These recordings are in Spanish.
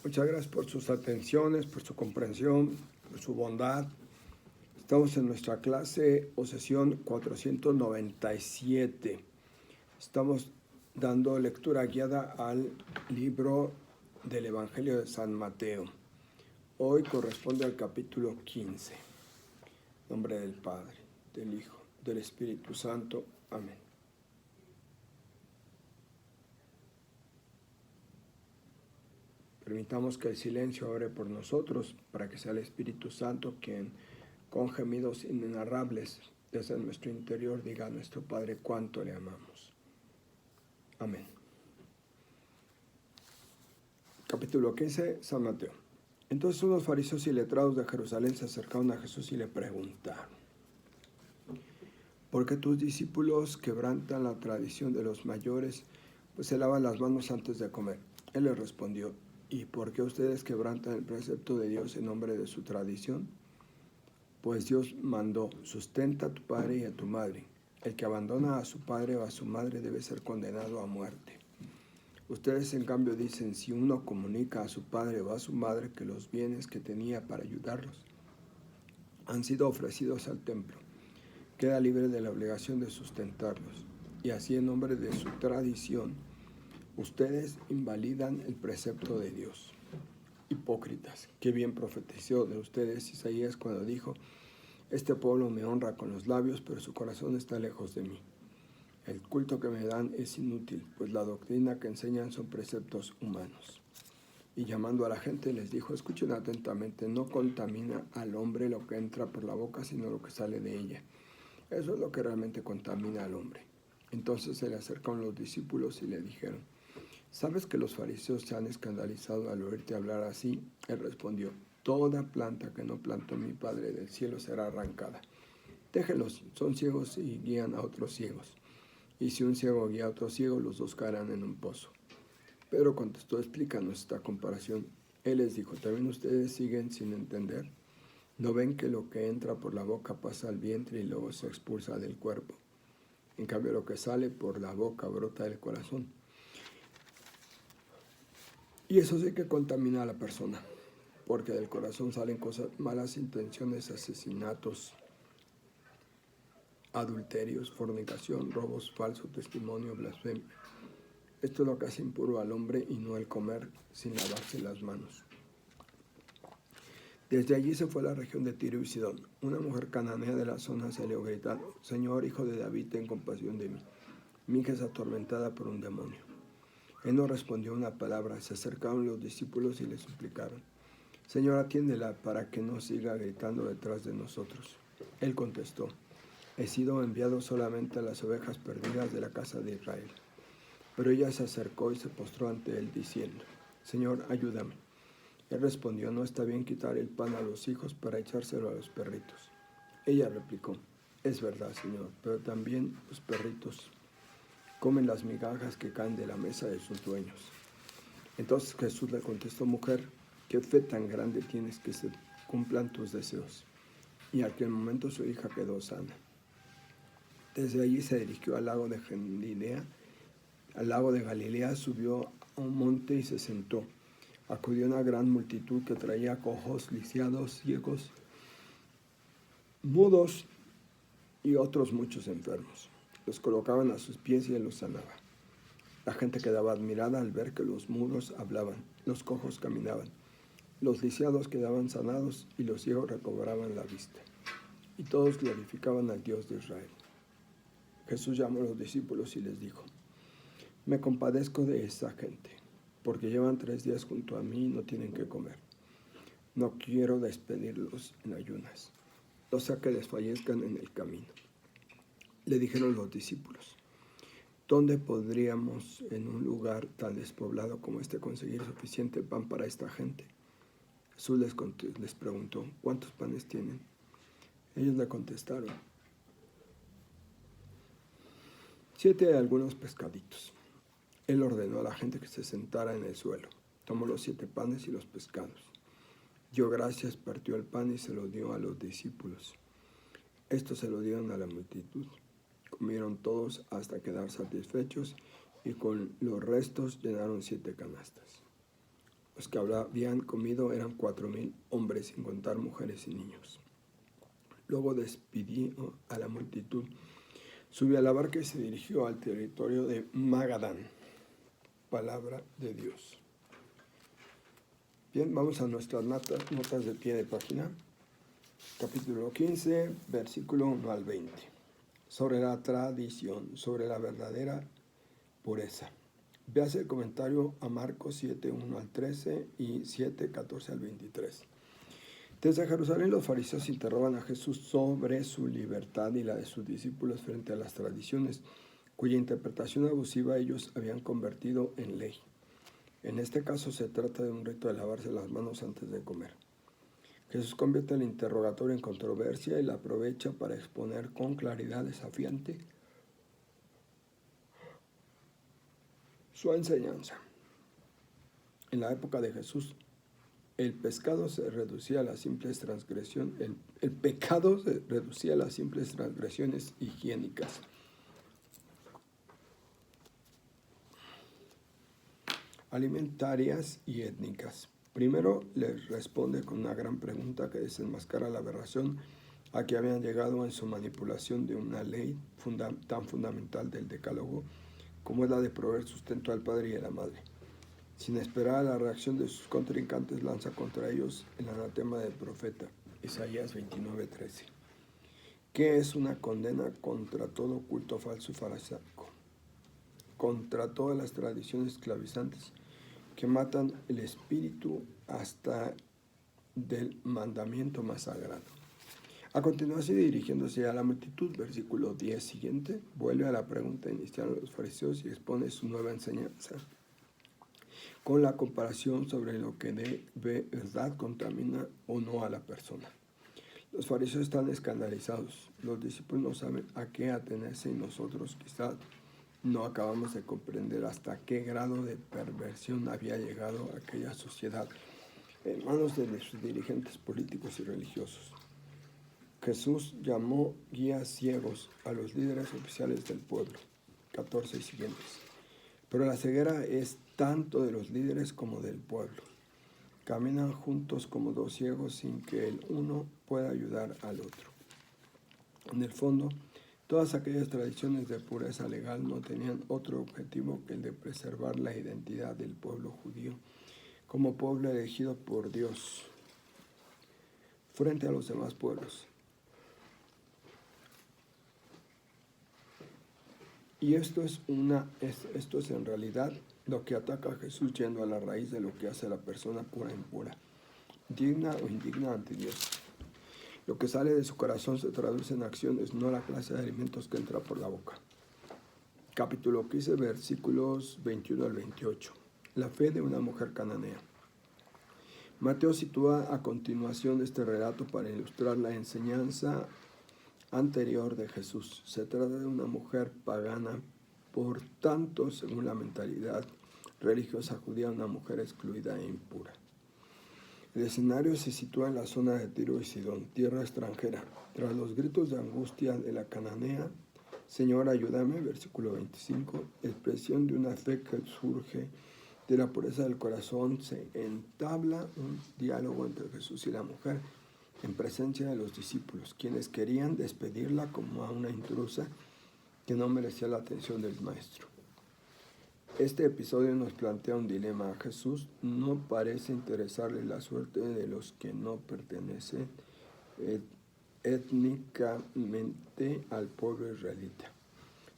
Muchas gracias por sus atenciones, por su comprensión, por su bondad. Estamos en nuestra clase o sesión 497. Estamos dando lectura guiada al libro del Evangelio de San Mateo. Hoy corresponde al capítulo 15. En nombre del Padre, del Hijo, del Espíritu Santo. Amén. Permitamos que el silencio ore por nosotros para que sea el Espíritu Santo quien, con gemidos inenarrables desde nuestro interior, diga a nuestro Padre cuánto le amamos. Amén. Capítulo 15, San Mateo. Entonces unos fariseos y letrados de Jerusalén se acercaron a Jesús y le preguntaron: ¿por qué tus discípulos quebrantan la tradición de los mayores, pues se lavan las manos antes de comer? Él les respondió: ¿y por qué ustedes quebrantan el precepto de Dios en nombre de su tradición? Pues Dios mandó: sustenta a tu padre y a tu madre. El que abandona a su padre o a su madre debe ser condenado a muerte. Ustedes en cambio dicen: si uno comunica a su padre o a su madre que los bienes que tenía para ayudarlos han sido ofrecidos al templo, queda libre de la obligación de sustentarlos. Y así en nombre de su tradición, ustedes invalidan el precepto de Dios. Hipócritas, qué bien profetizó de ustedes Isaías cuando dijo: este pueblo me honra con los labios, pero su corazón está lejos de mí. El culto que me dan es inútil, pues la doctrina que enseñan son preceptos humanos. Y llamando a la gente les dijo: escuchen atentamente, no contamina al hombre lo que entra por la boca, sino lo que sale de ella. Eso es lo que realmente contamina al hombre. Entonces se le acercaron los discípulos y le dijeron: ¿sabes que los fariseos se han escandalizado al oírte hablar así? Él respondió: toda planta que no plantó mi Padre del cielo será arrancada. Déjenlos, son ciegos y guían a otros ciegos. Y si un ciego guía a otro ciego, los dos caerán en un pozo. Pedro contestó: explícanos esta comparación. Él les dijo: ¿también ustedes siguen sin entender? ¿No ven que lo que entra por la boca pasa al vientre y luego se expulsa del cuerpo? En cambio, lo que sale por la boca brota del corazón. Y eso sí que contamina a la persona, porque del corazón salen cosas, malas intenciones, asesinatos, adulterios, fornicación, robos, falso testimonio, blasfemia. Esto es lo que hace impuro al hombre, y no el comer sin lavarse las manos. Desde allí se fue a la región de Tiro y Sidón. Una mujer cananea de la zona salió gritando: Señor, hijo de David, ten compasión de mí. Mi hija es atormentada por un demonio. Él no respondió una palabra. Se acercaron los discípulos y le suplicaron: Señor, atiéndela para que no siga gritando detrás de nosotros. Él contestó: he sido enviado solamente a las ovejas perdidas de la casa de Israel. Pero ella se acercó y se postró ante él diciendo: Señor, ayúdame. Él respondió: no está bien quitar el pan a los hijos para echárselo a los perritos. Ella replicó: es verdad, Señor, pero también los perritos comen las migajas que caen de la mesa de sus dueños. Entonces Jesús le contestó: mujer, qué fe tan grande tienes, que se cumplan tus deseos. Y en aquel momento su hija quedó sana. Desde allí se dirigió al lago de Galilea, subió a un monte y se sentó. Acudió una gran multitud que traía cojos, lisiados, ciegos, mudos y otros muchos enfermos. Los colocaban a sus pies y él los sanaba. La gente quedaba admirada al ver que los mudos hablaban, los cojos caminaban, los lisiados quedaban sanados y los ciegos recobraban la vista. Y todos glorificaban al Dios de Israel. Jesús llamó a los discípulos y les dijo: me compadezco de esa gente, porque llevan 3 días junto a mí y no tienen que comer. No quiero despedirlos en ayunas, no sea que desfallezcan en el camino. Le dijeron los discípulos: ¿dónde podríamos en un lugar tan despoblado como este conseguir suficiente pan para esta gente? Jesús les preguntó: ¿cuántos panes tienen? Ellos le contestaron: 7 y algunos pescaditos. Él ordenó a la gente que se sentara en el suelo. Tomó los 7 panes y los pescados. Dio gracias, partió el pan y se lo dio a los discípulos. Estos se lo dieron a la multitud. Comieron todos hasta quedar satisfechos y con los restos llenaron 7 canastas. Los que habían comido eran 4,000 hombres, sin contar mujeres y niños. Luego despidió a la multitud, subió a la barca y se dirigió al territorio de Magadán. Palabra de Dios. Bien, vamos a nuestras notas de pie de página. Capítulo 15, versículo 1 al 20. Sobre la tradición, sobre la verdadera pureza. Véase el comentario a Marcos 7, 1 al 13 y 7, 14 al 23. Desde Jerusalén los fariseos interrogan a Jesús sobre su libertad y la de sus discípulos frente a las tradiciones, cuya interpretación abusiva ellos habían convertido en ley. En este caso se trata de un rito de lavarse las manos antes de comer. Jesús convierte el interrogatorio en controversia y la aprovecha para exponer con claridad desafiante su enseñanza. En la época de Jesús, el pecado se reducía a las simples transgresiones higiénicas. Alimentarias y étnicas. Primero les responde con una gran pregunta que desenmascara la aberración a que habían llegado en su manipulación de una ley tan fundamental del Decálogo como es la de proveer sustento al padre y a la madre. Sin esperar a la reacción de sus contrincantes, lanza contra ellos el anatema del profeta, Isaías 29:13, que es una condena contra todo culto falso y farisaico, contra todas las tradiciones esclavizantes que matan el espíritu hasta del mandamiento más sagrado. A continuación, dirigiéndose a la multitud, versículo 10 siguiente, vuelve a la pregunta inicial de los fariseos y expone su nueva enseñanza con la comparación sobre lo que de verdad contamina o no a la persona. Los fariseos están escandalizados, los discípulos no saben a qué atenerse y nosotros quizás no acabamos de comprender hasta qué grado de perversión había llegado aquella sociedad en manos de sus dirigentes políticos y religiosos. Jesús llamó guías ciegos a los líderes oficiales del pueblo, 14 y siguientes. Pero la ceguera es tanto de los líderes como del pueblo. Caminan juntos como dos ciegos sin que el uno pueda ayudar al otro. En el fondo, todas aquellas tradiciones de pureza legal no tenían otro objetivo que el de preservar la identidad del pueblo judío como pueblo elegido por Dios frente a los demás pueblos. Y esto es en realidad lo que ataca a Jesús, yendo a la raíz de lo que hace a la persona pura e impura, digna o indigna ante Dios. Lo que sale de su corazón se traduce en acciones, no la clase de alimentos que entra por la boca. Capítulo 15, versículos 21 al 28. La fe de una mujer cananea. Mateo sitúa a continuación este relato para ilustrar la enseñanza anterior de Jesús. Se trata de una mujer pagana, por tanto, según la mentalidad religiosa judía, una mujer excluida e impura. El escenario se sitúa en la zona de Tiro y Sidón, tierra extranjera. Tras los gritos de angustia de la cananea, Señor, ayúdame, versículo 25, expresión de una fe que surge de la pureza del corazón, se entabla un diálogo entre Jesús y la mujer en presencia de los discípulos, quienes querían despedirla como a una intrusa que no merecía la atención del maestro. Este episodio nos plantea un dilema. A Jesús no parece interesarle la suerte de los que no pertenecen étnicamente al pueblo israelita.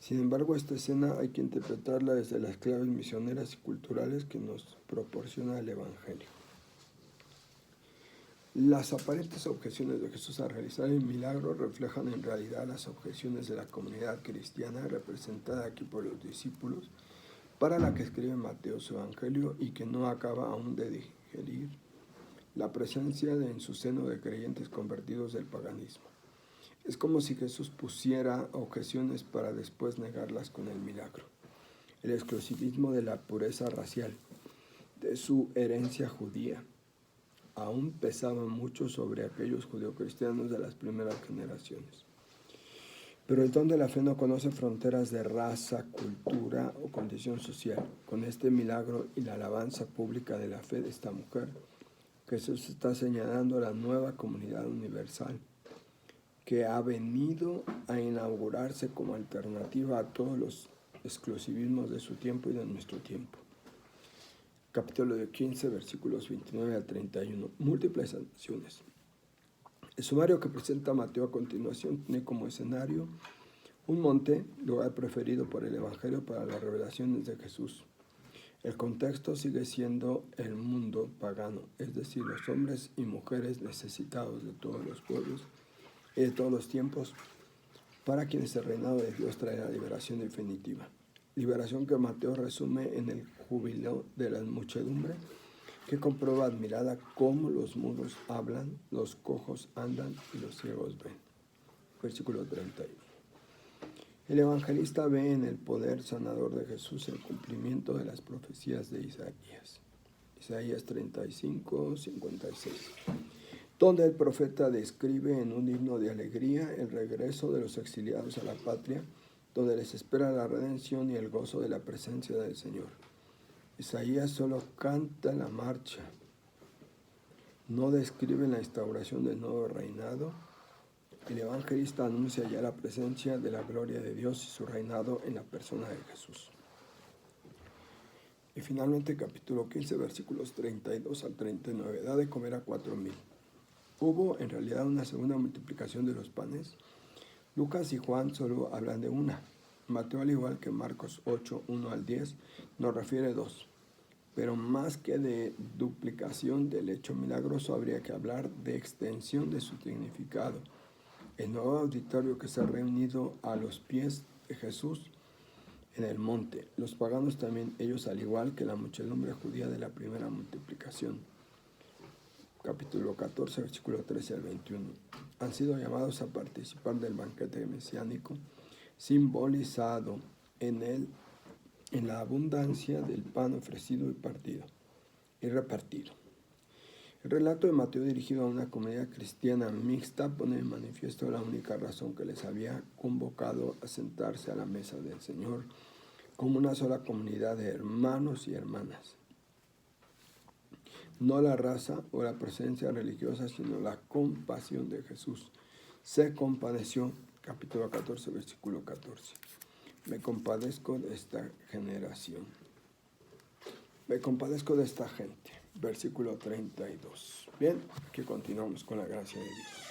Sin embargo, esta escena hay que interpretarla desde las claves misioneras y culturales que nos proporciona el Evangelio. Las aparentes objeciones de Jesús a realizar el milagro reflejan en realidad las objeciones de la comunidad cristiana representada aquí por los discípulos, para la que escribe Mateo su Evangelio y que no acaba aún de digerir la presencia en su seno de creyentes convertidos del paganismo. Es como si Jesús pusiera objeciones para después negarlas con el milagro. El exclusivismo de la pureza racial, de su herencia judía, aún pesaba mucho sobre aquellos judeocristianos de las primeras generaciones. Pero el don de la fe no conoce fronteras de raza, cultura o condición social. Con este milagro y la alabanza pública de la fe de esta mujer, Jesús está señalando la nueva comunidad universal que ha venido a inaugurarse como alternativa a todos los exclusivismos de su tiempo y de nuestro tiempo. Capítulo 15, versículos 29 a 31. Múltiples acciones. El sumario que presenta Mateo a continuación tiene como escenario un monte, lugar preferido por el Evangelio para las revelaciones de Jesús. El contexto sigue siendo el mundo pagano, es decir, los hombres y mujeres necesitados de todos los pueblos y de todos los tiempos, para quienes el reinado de Dios trae la liberación definitiva. Liberación que Mateo resume en el júbilo de la muchedumbre, que comprueba admirada cómo los mudos hablan, los cojos andan y los ciegos ven. Versículo 31. El evangelista ve en el poder sanador de Jesús el cumplimiento de las profecías de Isaías. Isaías 35, 56. Donde el profeta describe en un himno de alegría el regreso de los exiliados a la patria, donde les espera la redención y el gozo de la presencia del Señor. Isaías solo canta la marcha, no describe la instauración del nuevo reinado. El evangelista anuncia ya la presencia de la gloria de Dios y su reinado en la persona de Jesús. Y finalmente, capítulo 15, versículos 32 al 39, da de comer a 4,000. ¿Hubo en realidad una segunda multiplicación de los panes? Lucas y Juan solo hablan de una. Mateo, al igual que Marcos 8, 1 al 10, nos refiere 2. Pero más que de duplicación del hecho milagroso, habría que hablar de extensión de su significado. El nuevo auditorio que se ha reunido a los pies de Jesús en el monte. Los paganos también, ellos al igual que la muchedumbre judía de la primera multiplicación. Capítulo 14, versículo 13 al 21. Han sido llamados a participar del banquete mesiánico, simbolizado en la abundancia del pan ofrecido y partido y repartido. El relato de Mateo, dirigido a una comunidad cristiana mixta, pone en manifiesto la única razón que les había convocado a sentarse a la mesa del Señor como una sola comunidad de hermanos y hermanas. No la raza o la presencia religiosa, sino la compasión de Jesús. Se compadeció, capítulo 14, versículo 14. Me compadezco de esta generación. Me compadezco de esta gente. Versículo 32. Bien, aquí continuamos con la gracia de Dios.